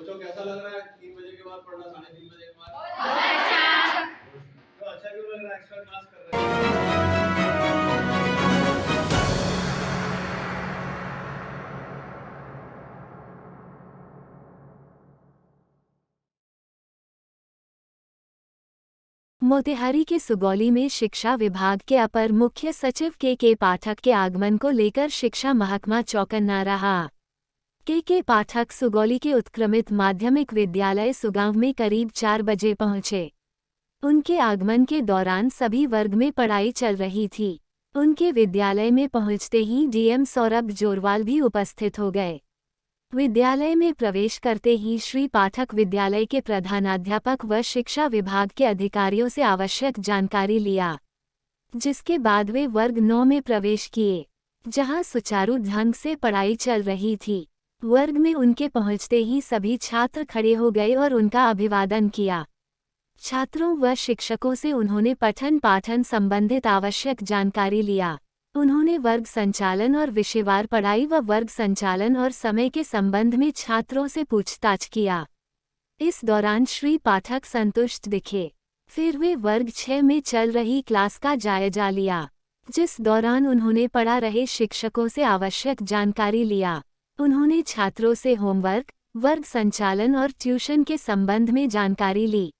बच्चों कैसा लग रहा है 3 बजे के बाद पढ़ना, 3:30 बजे के बाद? तो अच्छा क्यों लग रहा है? एक्स्ट्रा क्लास कर रहे हैं। मोतिहारी के सुगौली में शिक्षा विभाग के अपर मुख्य सचिव के पाठक के आगमन को लेकर शिक्षा महकमा चौकन्ना रहा। के पाठक सुगौली के उत्क्रमित माध्यमिक विद्यालय सुगांव में करीब 4 बजे पहुंचे। उनके आगमन के दौरान सभी वर्ग में पढ़ाई चल रही थी। उनके विद्यालय में पहुंचते ही डीएम सौरभ जोरवाल भी उपस्थित हो गए। विद्यालय में प्रवेश करते ही श्री पाठक विद्यालय के प्रधानाध्यापक व शिक्षा विभाग के अधिकारियों से आवश्यक जानकारी लिया, जिसके बाद वे वर्ग 9 में प्रवेश किए, जहां सुचारू ढंग से पढ़ाई चल रही थी। वर्ग में उनके पहुंचते ही सभी छात्र खड़े हो गए और उनका अभिवादन किया। छात्रों व शिक्षकों से उन्होंने पठन पाठन संबंधित आवश्यक जानकारी लिया। उन्होंने वर्ग संचालन और विषयवार पढ़ाई व वर्ग संचालन और समय के संबंध में छात्रों से पूछताछ किया। इस दौरान श्री पाठक संतुष्ट दिखे। फिर वे वर्ग 6 में चल रही क्लास का जायजा लिया, जिस दौरान उन्होंने पढ़ा रहे शिक्षकों से आवश्यक जानकारी लिया। उन्होंने छात्रों से होमवर्क, वर्ग संचालन और ट्यूशन के संबंध में जानकारी ली।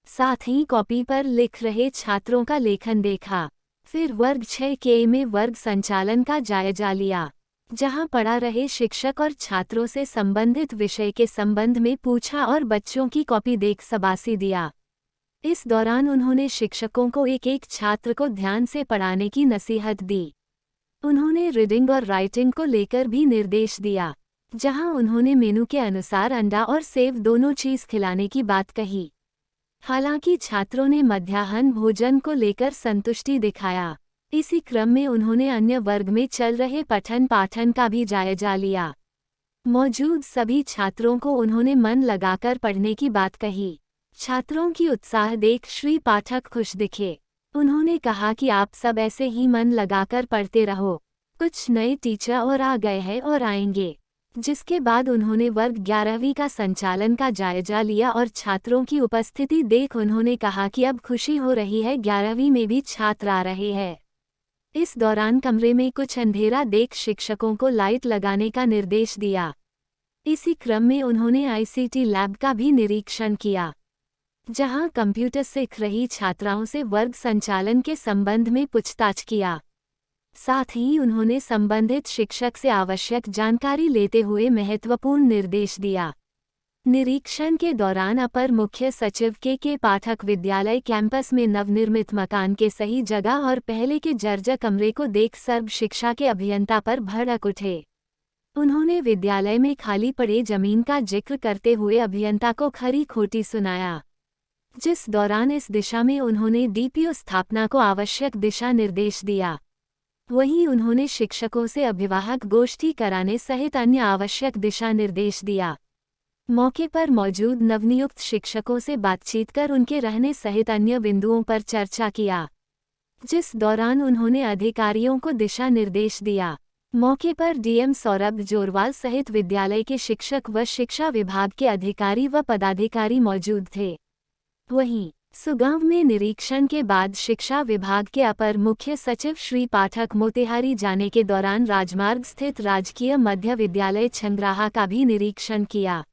साथ ही कॉपी पर लिख रहे छात्रों का लेखन देखा। फिर वर्ग 6 के में वर्ग संचालन का जायजा लिया, जहां पढ़ा रहे शिक्षक और छात्रों से संबंधित विषय के संबंध में पूछा और बच्चों की कॉपी देख शाबाशी दिया। इस दौरान उन्होंने शिक्षकों को एक छात्र को ध्यान से पढ़ाने की नसीहत दी। उन्होंने रीडिंग और राइटिंग को लेकर भी निर्देश दिया, जहां उन्होंने मेनू के अनुसार अंडा और सेव दोनों चीज खिलाने की बात कही। हालांकि छात्रों ने मध्याह्न भोजन को लेकर संतुष्टि दिखाया। इसी क्रम में उन्होंने अन्य वर्ग में चल रहे पठन पाठन का भी जायजा लिया। मौजूद सभी छात्रों को उन्होंने मन लगाकर पढ़ने की बात कही। छात्रों की उत्साह देख श्री पाठक खुश दिखे। उन्होंने कहा कि आप सब ऐसे ही मन लगाकर पढ़ते रहो। कुछ नए टीचर और आ गए हैं और आएंगे। जिसके बाद उन्होंने वर्ग 11वीं का संचालन का जायजा लिया और छात्रों की उपस्थिति देख उन्होंने कहा कि अब खुशी हो रही है, 11वीं में भी छात्र आ रहे हैं। इस दौरान कमरे में कुछ अंधेरा देख शिक्षकों को लाइट लगाने का निर्देश दिया। इसी क्रम में उन्होंने आईसीटी लैब का भी निरीक्षण किया, जहां कंप्यूटर सीख रही छात्राओं से वर्ग संचालन के संबंध में पूछताछ किया। साथ ही उन्होंने संबंधित शिक्षक से आवश्यक जानकारी लेते हुए महत्वपूर्ण निर्देश दिया। निरीक्षण के दौरान अपर मुख्य सचिव के पाठक विद्यालय कैंपस में नवनिर्मित मकान के सही जगह और पहले के जर्जर कमरे को देख सर्व शिक्षा के अभियंता पर भड़क उठे। उन्होंने विद्यालय में खाली पड़े जमीन का जिक्र करते हुए अभियंता को खरी खोटी सुनाया, जिस दौरान इस दिशा में उन्होंने डीपीओ स्थापना को आवश्यक दिशा निर्देश दिया। वहीं उन्होंने शिक्षकों से अभिवाहक गोष्ठी कराने सहित अन्य आवश्यक दिशा निर्देश दिया। मौके पर मौजूद नवनियुक्त शिक्षकों से बातचीत कर उनके रहने सहित अन्य बिंदुओं पर चर्चा किया, जिस दौरान उन्होंने अधिकारियों को दिशा निर्देश दिया। मौके पर डीएम सौरभ जोरवाल सहित विद्यालय के शिक्षक व शिक्षा विभाग के अधिकारी व पदाधिकारी मौजूद थे। वहीं सुगांव में निरीक्षण के बाद शिक्षा विभाग के अपर मुख्य सचिव श्री पाठक मोतिहारी जाने के दौरान राजमार्ग स्थित राजकीय मध्य विद्यालय छंगराहा का भी निरीक्षण किया।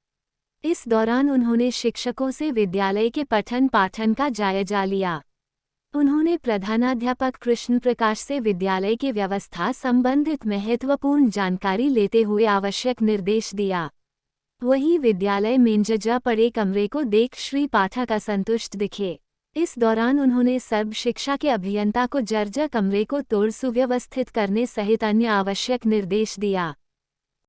इस दौरान उन्होंने शिक्षकों से विद्यालय के पठन पाठन का जायजा लिया। उन्होंने प्रधानाध्यापक कृष्ण प्रकाश से विद्यालय की व्यवस्था संबंधित महत्वपूर्ण जानकारी लेते हुए आवश्यक निर्देश दिया। वहीं विद्यालय में जजा पड़े कमरे को देख श्री पाठक असंतुष्ट दिखे। इस दौरान उन्होंने सर्व शिक्षा के अभियंता को जर्जर कमरे को तोड़ सुव्यवस्थित करने सहित अन्य आवश्यक निर्देश दिया।